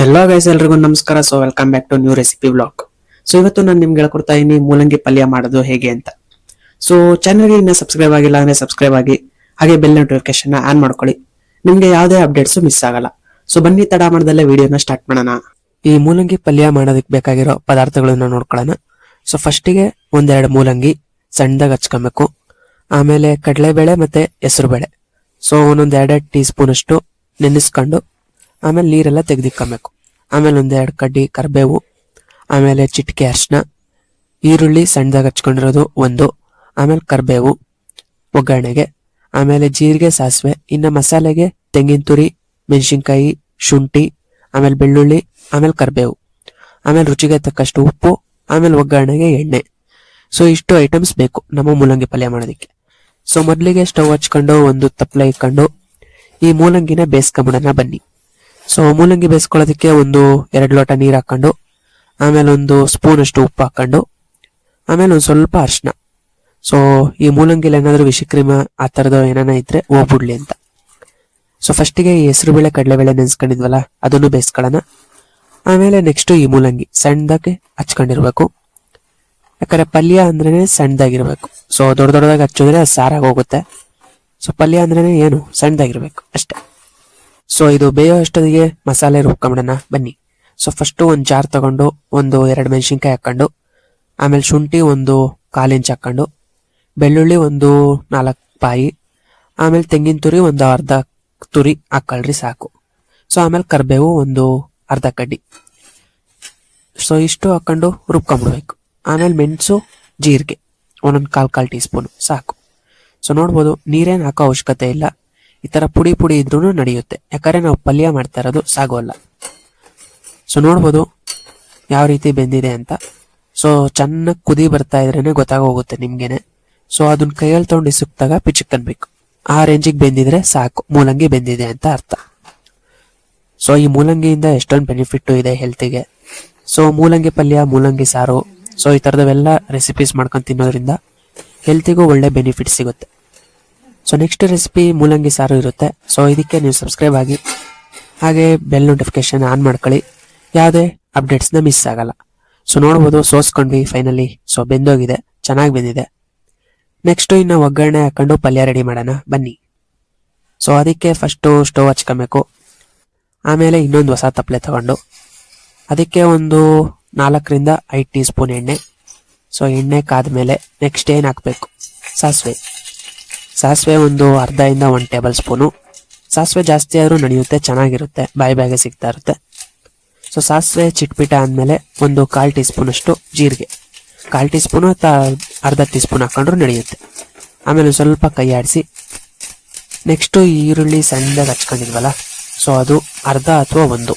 Hello guys, ಎಲ್ರಿಗೂ ನಮಸ್ಕಾರ. So welcome back to new recipe vlog. So ಇವತ್ತು ನಾನು ನಿಮ್ಗೆ ಹೇಳ್ಕೊಡ್ತಾ ಇದೀನಿ ಮೂಲಂಗಿ ಪಲ್ಯ ಮಾಡೋದು ಹೇಗೆ ಅಂತ. ಸೊ ಚಾನಲ್ಗೆ ಇನ್ನೂ ಸಬ್ಸ್ಕ್ರೈಬ್ ಆಗಿಲ್ಲ ಅಂದ್ರೆ ಸಬ್ಸ್ಕ್ರೈಬ್ ಆಗಿ, ಹಾಗೆ ಬೆಲ್ ನೋಟಿಫಿಕೇಶನ್ ಆನ್ ಮಾಡ್ಕೊಳ್ಳಿ, ನಿಮ್ಗೆ ಯಾವುದೇ ಅಪ್ಡೇಟ್ಸ್ ಮಿಸ್ ಆಗಲ್ಲ. ಸೊ ಬನ್ನಿ ತಡ ಮಾಡ್ದಲ್ಲೇ ವಿಡಿಯೋನ ಸ್ಟಾರ್ಟ್ ಮಾಡೋಣ. ಈ ಮೂಲಂಗಿ ಪಲ್ಯ ಮಾಡೋದಕ್ಕೆ ಬೇಕಾಗಿರೋ ಪದಾರ್ಥಗಳನ್ನ ನೋಡ್ಕೊಳ್ಳೋಣ. ಸೊ ಫಸ್ಟಿಗೆ ಒಂದೆರಡು ಮೂಲಂಗಿ ಸಣ್ಣದಾಗಿ ಹಚ್ಕೊಬೇಕು. ಆಮೇಲೆ ಕಡಲೆಬೇಳೆ ಮತ್ತೆ ಹೆಸರು ಬೇಳೆ ಸೊ ಒಂದೊಂದ್ 2 ಟೀ ಸ್ಪೂನ್ ಅಷ್ಟು ನೆನೆಸ್ಕೊಂಡು ಆಮೇಲೆ ನೀರೆಲ್ಲ ತೆಗೆದಿಕ್ಕೊಬೇಕು. ಆಮೇಲೆ ಒಂದೆರಡು ಕಡ್ಡಿ ಕರಿಬೇವು, ಆಮೇಲೆ ಚಿಟಿಕೆ ಅರಿಶಿನ, ಈರುಳ್ಳಿ ಸಣ್ಣದಾಗಿ ಹಚ್ಕೊಂಡಿರೋದು ಒಂದು, ಆಮೇಲೆ ಕರಿಬೇವು ಒಗ್ಗರಣೆಗೆ, ಆಮೇಲೆ ಜೀರಿಗೆ ಸಾಸಿವೆ, ಇನ್ನ ಮಸಾಲೆಗೆ ತೆಂಗಿನ ತುರಿ, ಮೆಣಸಿನ್ಕಾಯಿ, ಶುಂಠಿ, ಆಮೇಲೆ ಬೆಳ್ಳುಳ್ಳಿ, ಆಮೇಲೆ ಕರಿಬೇವು, ಆಮೇಲೆ ರುಚಿಗೆ ತಕ್ಕಷ್ಟು ಉಪ್ಪು, ಆಮೇಲೆ ಒಗ್ಗರಣೆಗೆ ಎಣ್ಣೆ. ಸೊ ಇಷ್ಟು ಐಟಮ್ಸ್ ಬೇಕು ನಮ್ಮ ಮೂಲಂಗಿ ಪಲ್ಯ ಮಾಡೋದಕ್ಕೆ. ಸೊ ಮೊದಲಿಗೆ ಸ್ಟವ್ ಹಚ್ಕೊಂಡು ಒಂದು ತಪ್ಪಲೆ ಇಟ್ಕೊಂಡು ಈ ಮೂಲಂಗಿನ ಬೇಯಿಸ್ಕೊಂಬಿಡೋಣ ಬನ್ನಿ. ಸೊ ಮೂಲಂಗಿ ಬೇಯಿಸ್ಕೊಳ್ಳೋದಕ್ಕೆ ಒಂದು 2 ಲೋಟ ನೀರು ಹಾಕೊಂಡು, ಆಮೇಲೆ ಒಂದು ಸ್ಪೂನ್ ಅಷ್ಟು ಉಪ್ಪು ಹಾಕೊಂಡು, ಆಮೇಲೆ ಒಂದು ಸ್ವಲ್ಪ ಅರಿಶಿನ. ಸೊ ಈ ಮೂಲಂಗಿಲಿ ಏನಾದ್ರು ವಿಷಕ್ರಿಮ ಆ ಥರದ್ದು ಏನಾನ ಇದ್ರೆ ಹೋಗ್ಬಿಡ್ಲಿ ಅಂತ. ಸೊ ಫಸ್ಟಿಗೆ ಈ ಹೆಸರು ಬೇಳೆ ಕಡಲೆಬೇಳೆ ನೆನ್ಸ್ಕೊಂಡಿದ್ವಲ್ಲ ಅದನ್ನು ಬೇಯಿಸ್ಕೊಳ್ಳೋಣ. ಆಮೇಲೆ ನೆಕ್ಸ್ಟ್ ಈ ಮೂಲಂಗಿ ಸಣ್ಣದಾಗಿ ಹಚ್ಕೊಂಡಿರ್ಬೇಕು. ಯಾಕಂದ್ರೆ ಪಲ್ಯ ಅಂದ್ರೇನೆ ಸಣ್ಣದಾಗಿರ್ಬೇಕು. ಸೊ ದೊಡ್ಡದಾಗಿ ಹಚ್ಚಿದ್ರೆ ಸಾರಾಗಿ ಹೋಗುತ್ತೆ. ಸೊ ಪಲ್ಯ ಅಂದ್ರೇನೆ ಏನು ಸಣ್ಣದಾಗಿರ್ಬೇಕು ಅಷ್ಟೇ. ಸೊ ಇದು ಬೇಯೋ ಅಷ್ಟೊತ್ತಿಗೆ ಮಸಾಲೆ ರುಬ್ಕೊಂಬಿಡೋಣ ಬನ್ನಿ. ಸೊ ಫಸ್ಟ್ ಒಂದು ಜಾರ್ ತಗೊಂಡು ಒಂದು 2 ಮೆಣಸಿನ್ಕಾಯಿ ಹಾಕೊಂಡು, ಆಮೇಲೆ ಶುಂಠಿ ಒಂದು 1/4 ಇಂಚ್ ಹಾಕೊಂಡು, ಬೆಳ್ಳುಳ್ಳಿ ಒಂದು 4 ಪಾಯಿ, ಆಮೇಲೆ ತೆಂಗಿನ ತುರಿ ಒಂದು ಅರ್ಧ ತುರಿ ಹಾಕೊಳ್ರಿ ಸಾಕು. ಸೊ ಆಮೇಲೆ ಕರಿಬೇವು ಒಂದು ಅರ್ಧ ಕಡ್ಡಿ. ಸೊ ಇಷ್ಟು ಹಾಕೊಂಡು ರುಬ್ಕೊಂಬಿಡ್ಬೇಕು. ಆಮೇಲೆ ಮೆಣಸು, ಜೀರಿಗೆ ಒಂದೊಂದು 1/4 ಟೀ ಸ್ಪೂನ್ ಸಾಕು. ಸೊ ನೋಡ್ಬೋದು, ನೀರೇನು ಹಾಕೋ ಅವಶ್ಯಕತೆ ಇಲ್ಲ. ಈ ತರ ಪುಡಿ ಪುಡಿ ಇದ್ರೂ ನಡೆಯುತ್ತೆ, ಯಾಕಂದ್ರೆ ನಾವು ಪಲ್ಯ ಮಾಡ್ತಾ ಇರೋದು ಸಾಗೋಲ್ಲ. ಸೊ ನೋಡ್ಬೋದು ಯಾವ ರೀತಿ ಬೆಂದಿದೆ ಅಂತ. ಸೊ ಚೆನ್ನಾಗಿ ಕುದಿ ಬರ್ತಾ ಇದ್ರೇನೆ ಗೊತ್ತಾಗೋಗುತ್ತೆ ನಿಮ್ಗೆನೆ. ಸೊ ಅದನ್ನ ಕೈಯಲ್ಲಿ ತಗೊಂಡು ಇಸುಕ್ತಾಗ ಪಿಚಕ್ಕನ್ಬೇಕು. ಆ ರೇಂಜಿಗೆ ಬೆಂದಿದ್ರೆ ಸಾಕು, ಮೂಲಂಗಿ ಬೆಂದಿದೆ ಅಂತ ಅರ್ಥ. ಸೊ ಈ ಮೂಲಂಗಿಯಿಂದ ಎಷ್ಟೊಂದು ಬೆನಿಫಿಟ್ ಇದೆ ಹೆಲ್ತಿಗೆ. ಸೊ ಮೂಲಂಗಿ ಪಲ್ಯ, ಮೂಲಂಗಿ ಸಾರು, ಸೊ ಈ ತರದವೆಲ್ಲ ರೆಸಿಪೀಸ್ ಮಾಡ್ಕೊಂಡು ತಿನ್ನೋದ್ರಿಂದ ಹೆಲ್ತಿಗೂ ಒಳ್ಳೆ ಬೆನಿಫಿಟ್ ಸಿಗುತ್ತೆ. ಸೊ ನೆಕ್ಸ್ಟ್ ರೆಸಿಪಿ ಮೂಲಂಗಿ ಸಾರು ಇರುತ್ತೆ. ಸೊ ಇದಕ್ಕೆ ನೀವು ಸಬ್ಸ್ಕ್ರೈಬ್ ಆಗಿ, ಹಾಗೆ ಬೆಲ್ ನೋಟಿಫಿಕೇಶನ್ ಆನ್ ಮಾಡ್ಕೊಳ್ಳಿ, ಯಾವುದೇ ಅಪ್ಡೇಟ್ಸ್ನ ಮಿಸ್ ಆಗಲ್ಲ. ಸೊ ನೋಡ್ಬೋದು ಸೋಸ್ಕೊಂಡ್ವಿ ಫೈನಲಿ. ಸೊ ಬೆಂದೋಗಿದೆ, ಚೆನ್ನಾಗಿ ಬೆಂದಿದೆ. ನೆಕ್ಸ್ಟ್ ಇನ್ನು ಒಗ್ಗರಣೆ ಹಾಕೊಂಡು ಪಲ್ಯ ರೆಡಿ ಮಾಡೋಣ ಬನ್ನಿ. ಸೊ ಅದಕ್ಕೆ ಫಸ್ಟು ಸ್ಟವ್ ಹಚ್ಕೊಬೇಕು. ಆಮೇಲೆ ಇನ್ನೊಂದು ಹೊಸ ತಪ್ಪಲೆ ತಗೊಂಡು ಅದಕ್ಕೆ ಒಂದು 4 ರಿಂದ 5 ಟೀ ಸ್ಪೂನ್ ಎಣ್ಣೆ. ಸೊ ಎಣ್ಣೆ ಕಾದ್ಮೇಲೆ ನೆಕ್ಸ್ಟ್ ಏನು ಹಾಕಬೇಕು, ಸಾಸಿವೆ ಒಂದು ಅರ್ಧ ಇಂದ 1 ಟೇಬಲ್ ಸ್ಪೂನು. ಸಾಸಿವೆ ಜಾಸ್ತಿ ಆದ್ರೂ ನಡೆಯುತ್ತೆ, ಚೆನ್ನಾಗಿರುತ್ತೆ, ಬಾಯಿಗೆ ಸಿಗ್ತಾ ಇರುತ್ತೆ. ಸೊ ಸಾಸಿವೆ ಚಿಟ್ಪಿಟ ಆದ್ಮೇಲೆ ಒಂದು 1/4 ಟೀ ಸ್ಪೂನ್ ಅಷ್ಟು ಜೀರಿಗೆ, 1/4 ಟೀ ಸ್ಪೂನು ಅರ್ಧ ಟೀ ಸ್ಪೂನ್ ಹಾಕೊಂಡ್ರು ನಡೆಯುತ್ತೆ. ಆಮೇಲೆ ಸ್ವಲ್ಪ ಕೈ ಆಡಿಸಿ ನೆಕ್ಸ್ಟು ಈರುಳ್ಳಿ ಸಣ್ಣದಾಗಿ ಹಚ್ಕೊಂಡಿದ್ವಲ್ಲ, ಸೊ ಅದು ಅರ್ಧ ಅಥವಾ 1.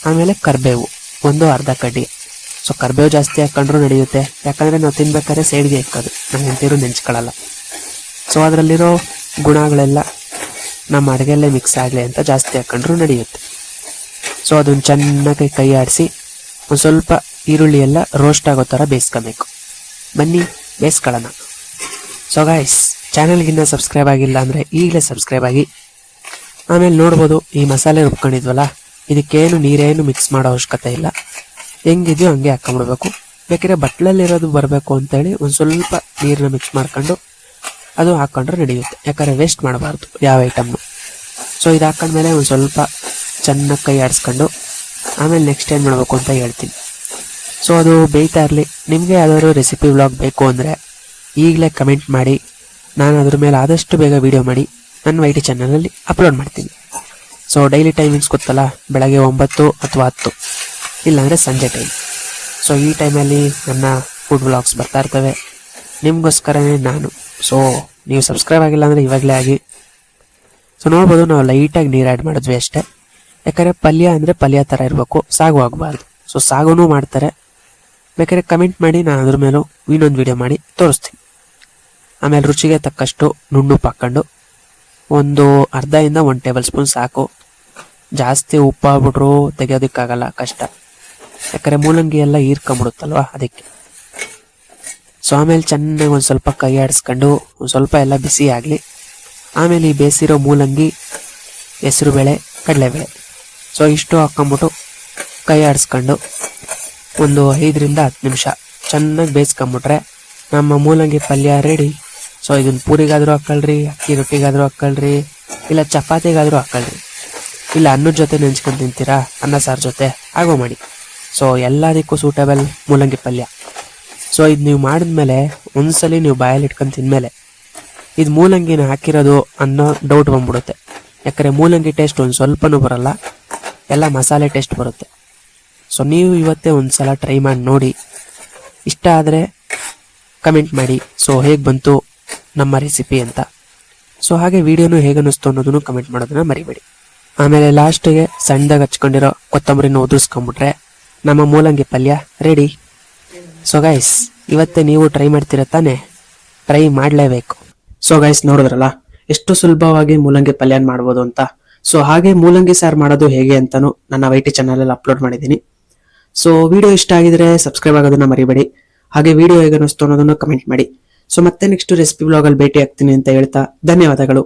ಆಮೇಲೆ ಕರಿಬೇವು ಒಂದು ಅರ್ಧ ಕಡ್ಡಿ. ಸೊ ಕರಿಬೇವು ಜಾಸ್ತಿ ಹಾಕೊಂಡ್ರು ನಡೆಯುತ್ತೆ, ಯಾಕಂದ್ರೆ ನಾವು ತಿನ್ಬೇಕಾದ್ರೆ ಸೈಡ್ಗೆ ಇಕ್ಕೋದು, ನಮ್ಮ ಹೆಂಡತಿರು ನೆಂಚ್ಕೊಳ್ಳಲ್ಲ. ಸೊ ಅದರಲ್ಲಿರೋ ಗುಣಗಳೆಲ್ಲ ನಮ್ಮ ಅಡುಗೆಯಲ್ಲೇ ಮಿಕ್ಸ್ ಆಗಲಿ ಅಂತ ಜಾಸ್ತಿ ಹಾಕೊಂಡ್ರು ನಡೆಯುತ್ತೆ. ಸೊ ಅದನ್ನು ಚೆನ್ನಾಗಿ ಕೈ ಆಡಿಸಿ ಒಂದು ಸ್ವಲ್ಪ ಈರುಳ್ಳಿ ಎಲ್ಲ ರೋಸ್ಟ್ ಆಗೋ ಥರ ಬೇಯಿಸ್ಕೊಬೇಕು. ಬನ್ನಿ ಬೇಯಿಸ್ಕೊಳ್ಳೋಣ. ಸೊ ಗಾಯ್ಸ್, ಚಾನಲ್ಗಿನ್ನ ಸಬ್ಸ್ಕ್ರೈಬ್ ಆಗಿಲ್ಲ ಅಂದರೆ ಈಗಲೇ ಸಬ್ಸ್ಕ್ರೈಬ್ ಆಗಿ. ಆಮೇಲೆ ನೋಡ್ಬೋದು ಈ ಮಸಾಲೆ ರುಬ್ಕೊಂಡಿದ್ವಲ್ಲ, ಇದಕ್ಕೇನು ನೀರೇನು ಮಿಕ್ಸ್ ಮಾಡೋ ಅವಶ್ಯಕತೆ ಇಲ್ಲ, ಹೆಂಗಿದೆಯೋ ಹಂಗೆ ಹಾಕೊಂಡ್ಬಿಡ್ಬೇಕು. ಬೇಕಾದ್ರೆ ಬಟ್ಲಲ್ಲಿರೋದು ಬರಬೇಕು ಅಂತೇಳಿ ಒಂದು ಸ್ವಲ್ಪ ನೀರನ್ನ ಮಿಕ್ಸ್ ಮಾಡ್ಕೊಂಡು ಅದು ಹಾಕೊಂಡ್ರೆ ನಡೆಯುತ್ತೆ, ಯಾಕಂದರೆ ವೇಸ್ಟ್ ಮಾಡಬಾರ್ದು ಯಾವ ಐಟಮ್ನು. ಸೊ ಇದು ಹಾಕೊಂಡ್ಮೇಲೆ ಒಂದು ಸ್ವಲ್ಪ ಚೆನ್ನಾಗಿ ಕೈ ಆಡಿಸ್ಕೊಂಡು ಆಮೇಲೆ ನೆಕ್ಸ್ಟ್ ಏನು ಮಾಡಬೇಕು ಅಂತ ಹೇಳ್ತೀನಿ. ಸೊ ಅದು ಬೇಯ್ತಾ ಇರಲಿ. ನಿಮಗೆ ಯಾವ್ದಾದ್ರು ರೆಸಿಪಿ ವ್ಲಾಗ್ ಬೇಕು ಅಂದರೆ ಈಗಲೇ ಕಮೆಂಟ್ ಮಾಡಿ, ನಾನು ಅದ್ರ ಮೇಲೆ ಆದಷ್ಟು ಬೇಗ ವಿಡಿಯೋ ಮಾಡಿ ನನ್ನ YT ಚಾನಲಲ್ಲಿ ಅಪ್ಲೋಡ್ ಮಾಡ್ತೀನಿ. ಸೊ ಡೈಲಿ ಟೈಮಿಂಗ್ಸ್ ಗೊತ್ತಲ್ಲ, ಬೆಳಗ್ಗೆ 9 ಅಥವಾ 10, ಇಲ್ಲಾಂದರೆ ಸಂಜೆ ಟೈಮ್. ಸೊ ಈ ಟೈಮಲ್ಲಿ ನನ್ನ ಫುಡ್ ವ್ಲಾಗ್ಸ್ ಬರ್ತಾ ಇರ್ತವೆ ನಿಮಗೋಸ್ಕರನೇ ನಾನು. ಸೊ ನೀವು ಸಬ್ಸ್ಕ್ರೈಬ್ ಆಗಿಲ್ಲ ಅಂದರೆ ಇವಾಗಲೇ ಆಗಿ. ಸೊ ನೋಡ್ಬೋದು ನಾವು ಲೈಟಾಗಿ ನೀರು ಆ್ಯಡ್ ಮಾಡಿದ್ವಿ ಅಷ್ಟೇ, ಯಾಕಂದರೆ ಪಲ್ಯ ಅಂದರೆ ಪಲ್ಯ ಥರ ಇರಬೇಕು, ಸಾಗು ಆಗಬಾರ್ದು. ಸೊ ಸಾಗುನೂ ಮಾಡ್ತಾರೆ, ಬೇಕಾದ್ರೆ ಕಮೆಂಟ್ ಮಾಡಿ, ನಾನು ಅದ್ರ ಮೇಲೂ ಇನ್ನೊಂದು ವಿಡಿಯೋ ಮಾಡಿ ತೋರಿಸ್ತೀನಿ. ಆಮೇಲೆ ರುಚಿಗೆ ತಕ್ಕಷ್ಟು ನುಣ್ಣುಪ್ಪು ಹಾಕ್ಕೊಂಡು ಒಂದು ಅರ್ಧ ಇಂದ 1 ಟೇಬಲ್ ಸ್ಪೂನ್ ಸಾಕು. ಜಾಸ್ತಿ ಉಪ್ಪು ಆಗ್ಬಿಟ್ರು ತೆಗೆಯೋದಕ್ಕಾಗಲ್ಲ, ಕಷ್ಟ, ಯಾಕಂದರೆ ಮೂಲಂಗಿ ಎಲ್ಲ ಹೀರ್ಕೊಂಬಿಡುತ್ತಲ್ವ ಅದಕ್ಕೆ. ಸೊ ಆಮೇಲೆ ಚೆನ್ನಾಗಿ ಒಂದು ಸ್ವಲ್ಪ ಕೈ ಆಡಿಸ್ಕೊಂಡು ಒಂದು ಸ್ವಲ್ಪ ಎಲ್ಲ ಬಿಸಿ ಆಗಲಿ. ಆಮೇಲೆ ಈ ಬೇಯಿಸಿರೋ ಮೂಲಂಗಿ, ಹೆಸರು ಬೇಳೆ, ಕಡಲೆಬೇಳೆ, ಸೊ ಇಷ್ಟು ಹಾಕೊಂಬಿಟ್ಟು ಕೈ ಆಡಿಸ್ಕೊಂಡು ಒಂದು 5ರಿಂದ 10 ನಿಮಿಷ ಚೆನ್ನಾಗಿ ಬೇಯಿಸ್ಕೊಂಬಿಟ್ರೆ ನಮ್ಮ ಮೂಲಂಗಿ ಪಲ್ಯ ರೆಡಿ. ಸೊ ಇದನ್ನ ಪೂರಿಗಾದರೂ ಹಾಕೊಳ್ರಿ, ಅಕ್ಕಿ ರೊಟ್ಟಿಗಾದರೂ ಹಾಕೊಳ್ರಿ, ಇಲ್ಲ ಚಪಾತಿಗಾದರೂ ಹಾಕೊಳ್ರಿ, ಇಲ್ಲ ಅನ್ನದ ಜೊತೆ ನೆಂಚ್ಕೊಂಡು ತಿಂತೀರಾ, ಅನ್ನ ಸಾರು ಜೊತೆ ಆಗೋ ಮಾಡಿ. ಸೊ ಎಲ್ಲದಕ್ಕೂ ಸೂಟಬಲ್ ಮೂಲಂಗಿ ಪಲ್ಯ. ಸೊ ಇದು ನೀವು ಮಾಡಿದ್ಮೇಲೆ ಒಂದ್ಸಲಿ ನೀವು ಬಾಯಲ್ಲಿ ಇಟ್ಕೊಂಡು ತಿಂದಮೇಲೆ ಇದು ಮೂಲಂಗಿನ ಹಾಕಿರೋದು ಅನ್ನೋ ಡೌಟ್ ಬಂದ್ಬಿಡುತ್ತೆ. ಯಾಕಂದರೆ ಮೂಲಂಗಿ ಟೇಸ್ಟ್ ಒಂದು ಸ್ವಲ್ಪನೂ ಬರಲ್ಲ, ಎಲ್ಲ ಮಸಾಲೆ ಟೇಸ್ಟ್ ಬರುತ್ತೆ. ಸೊ ನೀವು ಇವತ್ತೇ ಒಂದ್ಸಲ ಟ್ರೈ ಮಾಡಿ ನೋಡಿ. ಇಷ್ಟ ಆದರೆ ಕಮೆಂಟ್ ಮಾಡಿ ಸೊ ಹೇಗೆ ಬಂತು ನಮ್ಮ ರೆಸಿಪಿ ಅಂತ. ಸೊ ಹಾಗೆ ವಿಡಿಯೋನು ಹೇಗೆ ಅನ್ನಿಸ್ತು ಅನ್ನೋದನ್ನು ಕಮೆಂಟ್ ಮಾಡೋದನ್ನ ಮರಿಬೇಡಿ. ಆಮೇಲೆ ಲಾಸ್ಟಿಗೆ ಸಣ್ಣದಾಗಿ ಹಚ್ಕೊಂಡಿರೋ ಕೊತ್ತಂಬರಿನ ಉದುರಿಸ್ಕೊಂಡ್ಬಿಟ್ರೆ ನಮ್ಮ ಮೂಲಂಗಿ ಪಲ್ಯ ರೆಡಿ. ಸೊ ಗೈಸ್, ಇವತ್ತೇ ನೀವು ಟ್ರೈ ಮಾಡ್ತೀರ ತಾನೆ? ಟ್ರೈ ಮಾಡಲೇಬೇಕು. ಸೊ ಗೈಸ್, ನೋಡಿದ್ರಲ್ಲ ಎಷ್ಟು ಸುಲಭವಾಗಿ ಮೂಲಂಗಿ ಪಲ್ಯನ ಮಾಡ್ಬೋದು ಅಂತ. ಸೊ ಹಾಗೆ ಮೂಲಂಗಿ ಸಾರು ಮಾಡೋದು ಹೇಗೆ ಅಂತಾನು ನನ್ನ ವೈಟಿ ಚಾನಲ್ ಅಲ್ಲಿ ಅಪ್ಲೋಡ್ ಮಾಡಿದ್ದೀನಿ. ಸೊ ವಿಡಿಯೋ ಇಷ್ಟ ಆಗಿದ್ರೆ ಸಬ್ಸ್ಕ್ರೈಬ್ ಆಗೋದನ್ನ ಮರಿಬೇಡಿ. ಹಾಗೆ ವಿಡಿಯೋ ಹೇಗೆ ಅನ್ನಿಸ್ತು ಅನ್ನೋದನ್ನು ಕಮೆಂಟ್ ಮಾಡಿ. ಸೊ ಮತ್ತೆ ನೆಕ್ಸ್ಟ್ ರೆಸಿಪಿ ಬ್ಲಾಗ್ ಅಲ್ಲಿ ಭೇಟಿ ಆಗ್ತೀನಿ ಅಂತ ಹೇಳ್ತಾ ಧನ್ಯವಾದಗಳು.